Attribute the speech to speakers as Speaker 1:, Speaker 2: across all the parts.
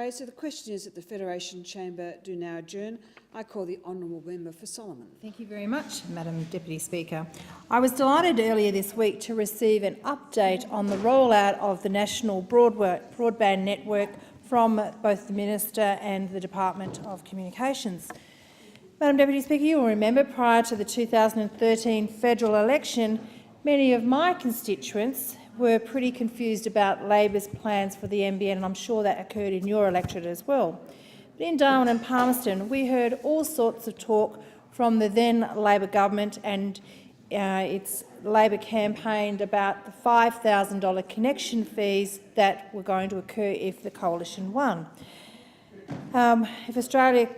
Speaker 1: So the question is that the Federation Chamber do now adjourn. I call the honourable member for Solomon.
Speaker 2: Thank you very much, Madam Deputy Speaker. I was delighted earlier this week to receive an update on the rollout of the national broadband network from both the Minister and the Department of Communications. Madam Deputy Speaker, you will remember prior to the 2013 federal election, many of my constituents were pretty confused about Labor's plans for the NBN, and I'm sure that occurred in your electorate as well. But in Darwin and Palmerston, we heard all sorts of talk from the then Labor government, and its Labor campaigned about the $5,000 connection fees that were going to occur if the coalition won. If Australia,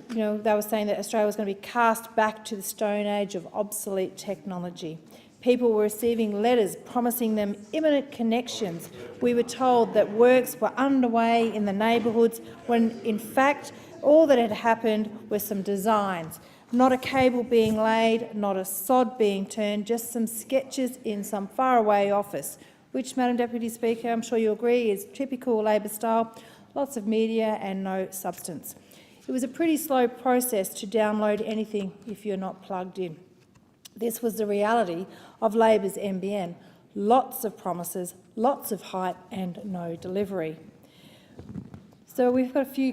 Speaker 2: they were saying that Australia was going to be cast back to the Stone Age of obsolete technology. People were receiving letters promising them imminent connections. We were told that works were underway in the neighbourhoods when, in fact, all that had happened were some designs. Not a cable being laid, not a sod being turned, just some sketches in some faraway office, which, Madam Deputy Speaker, I'm sure you agree is typical Labor style, lots of media and no substance. It was a pretty slow process to download anything if you're not plugged in. This was the reality of Labor's NBN. Lots of promises, lots of hype and no delivery. So we've got a few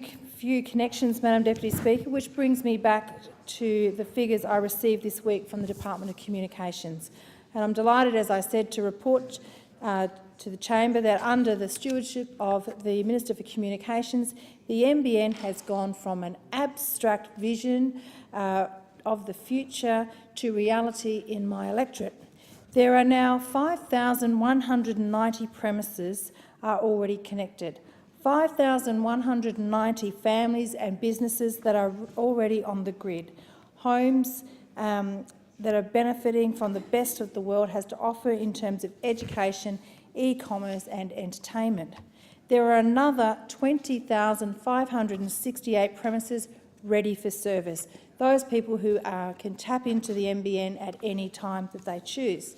Speaker 2: connections, Madam Deputy Speaker, which brings me back to the figures I received this week from the Department of Communications. And I'm delighted, as I said, to report to the Chamber that under the stewardship of the Minister for Communications, the NBN has gone from an abstract vision of the future to reality in my electorate. There are now 5,190 premises are already connected, 5,190 families and businesses that are already on the grid, homes that are benefiting from the best of the world has to offer in terms of education, e-commerce and entertainment. There are another 20,568 premises ready for service, those people who can tap into the NBN at any time that they choose.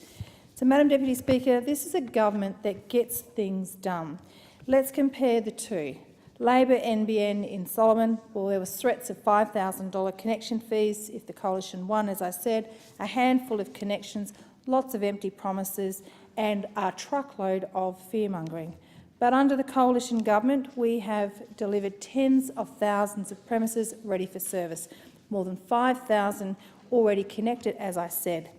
Speaker 2: So, Madam Deputy Speaker, this is a government that gets things done. Let's compare the two. Labor NBN in Solomon, well, there was threats of $5,000 connection fees if the coalition won, as I said, a handful of connections, lots of empty promises and a truckload of fear-mongering. But under the coalition government, we have delivered tens of thousands of premises ready for service, more than 5,000 already connected, as I said.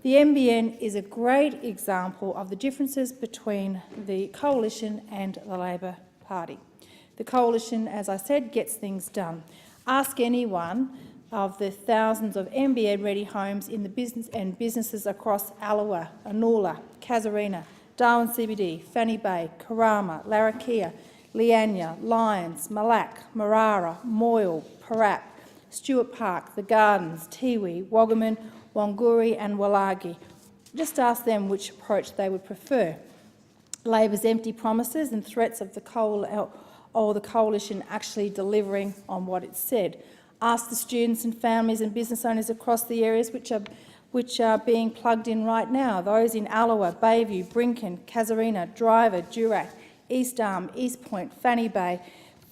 Speaker 2: The NBN is a great example of the differences between the coalition and the Labor Party. The coalition, as I said, gets things done. Ask anyone of the thousands of NBN-ready homes in the businesses across Allawa, Anula, Casuarina, Darwin CBD, Fanny Bay, Karama, Larrakia, Leanya, Lyons, Malack, Marara, Moyle, Parap, Stewart Park, The Gardens, Tiwi, Waggaman, Wanguri and Wallagi. Just ask them which approach they would prefer. Labor's empty promises and threats of the coalition actually delivering on what it said. Ask the students and families and business owners across the areas which are being plugged in right now, those in Allawa, Bayview, Brinken, Casuarina, Driver, Durack, East Arm, East Point, Fanny Bay,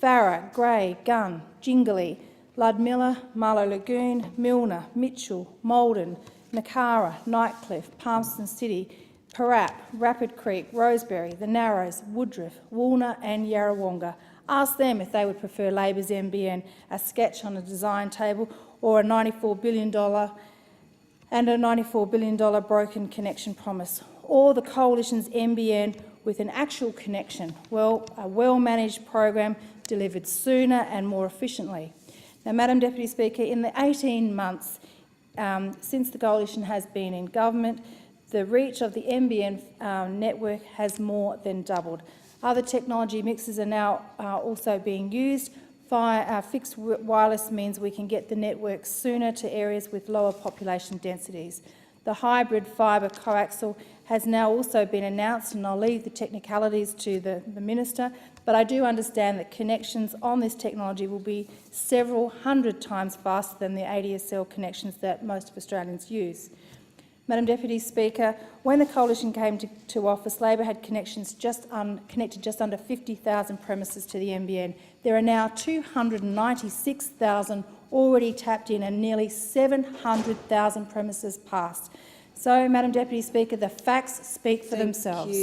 Speaker 2: Farah, Grey, Gunn, Jingley, Ludmilla, Marlow Lagoon, Milner, Mitchell, Maldon, Nakara, Nightcliff, Palmerston City, Parap, Rapid Creek, Rosebery, The Narrows, Woodruff, Woolner and Yarrawonga. Ask them if they would prefer Labor's NBN, a sketch on a design table, or a $94 billion and a $94 billion broken connection promise, or the coalition's NBN with an actual connection, a well-managed program delivered sooner and more efficiently. Now, Madam Deputy Speaker, in the 18 months since the coalition has been in government, the reach of the NBN network has more than doubled. Other technology mixes are now also being used. Fixed wireless means we can get the network sooner to areas with lower population densities. The hybrid fibre coaxial has now also been announced, and I'll leave the technicalities to the Minister, but I do understand that connections on this technology will be several hundred times faster than the ADSL connections that most of Australians use. Madam Deputy Speaker, when the Coalition came to office, Labor had connected just under 50,000 premises to the NBN. There are now 296,000 already tapped in and nearly 700,000 premises passed. So, Madam Deputy Speaker, the facts speak for themselves.